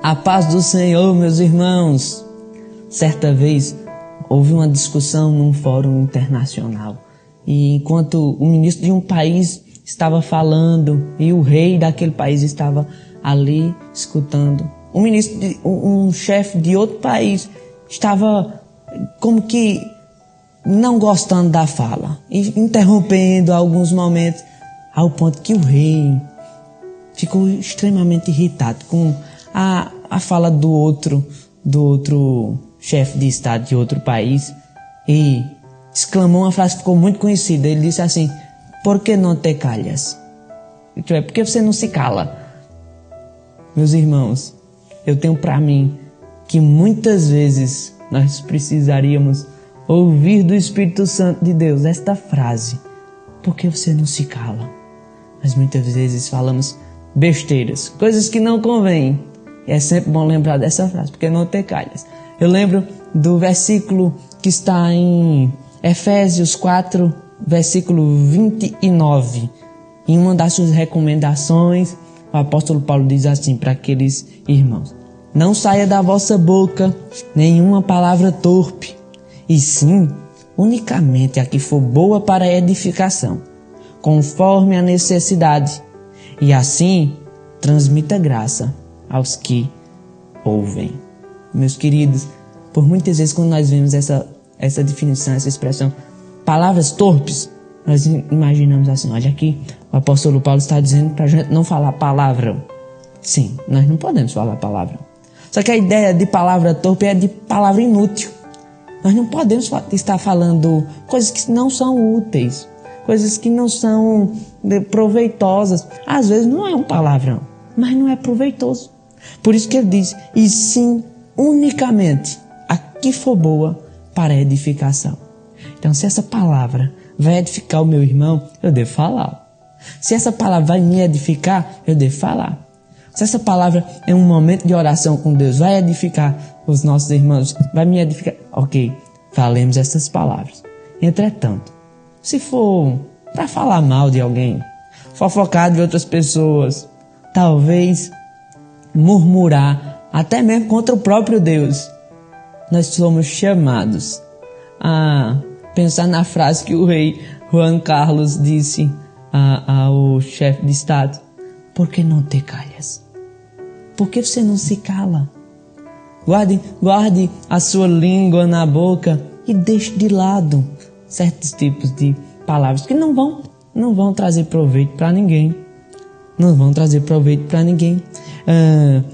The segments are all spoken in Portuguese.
A paz do Senhor, meus irmãos. Certa vez houve uma discussão num fórum internacional e enquanto o ministro de um país estava falando e o rei daquele país estava ali escutando, um chefe de outro país estava como que não gostando da fala e interrompendo alguns momentos, ao ponto que o rei ficou extremamente irritado com a fala do outro chefe de estado de outro país e exclamou uma frase que ficou muito conhecida. Ele disse assim: "Por que não te calhas?" Isto é, por que você não se cala? Meus irmãos, eu tenho para mim que muitas vezes nós precisaríamos ouvir do Espírito Santo de Deus esta frase: por que você não se cala? Mas muitas vezes falamos besteiras, coisas que não convêm. E é sempre bom lembrar dessa frase: porque não te calhas. Eu lembro do versículo que está em Efésios 4, versículo 29. Em uma das suas recomendações, o apóstolo Paulo diz assim para aqueles irmãos: não saia da vossa boca nenhuma palavra torpe, e sim unicamente a que for boa para a edificação, conforme a necessidade, e assim transmita graça aos que ouvem. Meus queridos, por muitas vezes quando nós vemos essa definição, essa expressão, palavras torpes, nós imaginamos assim: olha aqui, o apóstolo Paulo está dizendo para a gente não falar palavrão. Sim, nós não podemos falar palavrão. Só que a ideia de palavra torpe é de palavra inútil. Nós não podemos estar falando coisas que não são úteis, coisas que não são proveitosas. Às vezes não é um palavrão, mas não é proveitoso. Por isso que ele diz: e sim unicamente a que for boa para a edificação. Então, se essa palavra vai edificar o meu irmão, eu devo falar. Se essa palavra vai me edificar, eu devo falar. Se essa palavra é um momento de oração com Deus, vai edificar os nossos irmãos, vai me edificar, ok, falemos essas palavras. Entretanto, se for para falar mal de alguém, fofocar de outras pessoas, talvez murmurar, até mesmo contra o próprio Deus, nós somos chamados a pensar na frase que o rei Juan Carlos disse ao chefe de estado: por que não te calhas? Por que você não se cala? Guarde a sua língua na boca e deixe de lado certos tipos de palavras que não vão trazer proveito para ninguém. Não vão trazer proveito para ninguém.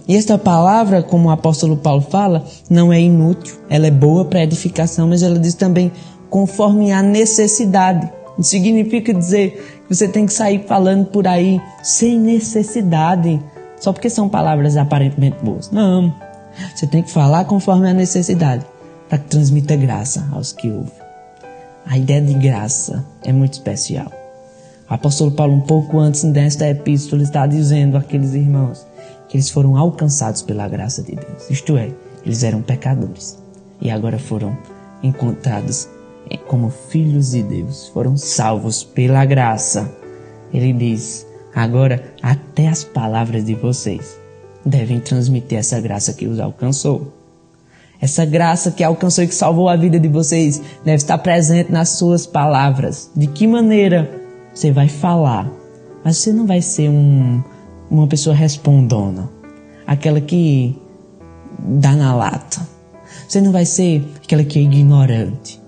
E esta palavra, como o apóstolo Paulo fala, não é inútil. Ela é boa para edificação, mas ela diz também conforme a necessidade. Isso significa dizer que você tem que sair falando por aí sem necessidade, só porque são palavras aparentemente boas. Não. Você tem que falar conforme a necessidade, para que transmita graça aos que ouvem. A ideia de graça é muito especial. O apóstolo Paulo, um pouco antes desta epístola, está dizendo àqueles irmãos que eles foram alcançados pela graça de Deus. Isto é, eles eram pecadores e agora foram encontrados como filhos de Deus, foram salvos pela graça. Ele diz: agora até as palavras de vocês devem transmitir essa graça que os alcançou. Essa graça que alcançou e que salvou a vida de vocês deve estar presente nas suas palavras. De que maneira? Você vai falar, mas você não vai ser uma pessoa respondona, aquela que dá na lata. Você não vai ser aquela que é ignorante.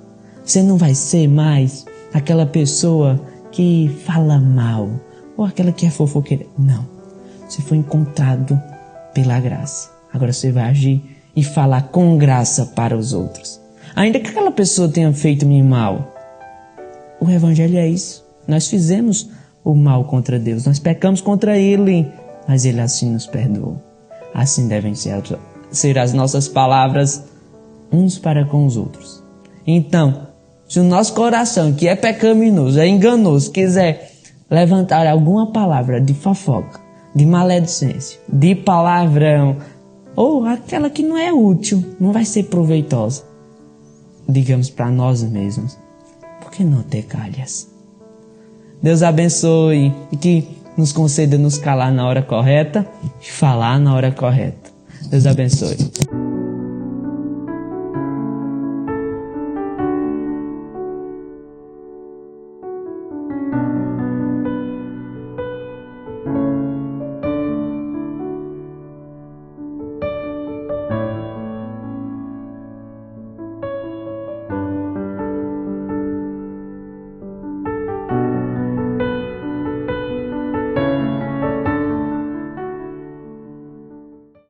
Você não vai ser mais aquela pessoa que fala mal ou aquela que é fofoqueira. Não. Você foi encontrado pela graça. Agora você vai agir e falar com graça para os outros. Ainda que aquela pessoa tenha feito-me mal. O evangelho é isso. Nós fizemos o mal contra Deus. Nós pecamos contra Ele, mas Ele assim nos perdoou. Assim devem ser as nossas palavras uns para com os outros. Então, se o nosso coração, que é pecaminoso, é enganoso, quiser levantar alguma palavra de fofoca, de maledicência, de palavrão, ou aquela que não é útil, não vai ser proveitosa, digamos para nós mesmos: por que não te calhas? Deus abençoe e que nos conceda nos calar na hora correta e falar na hora correta. Deus abençoe.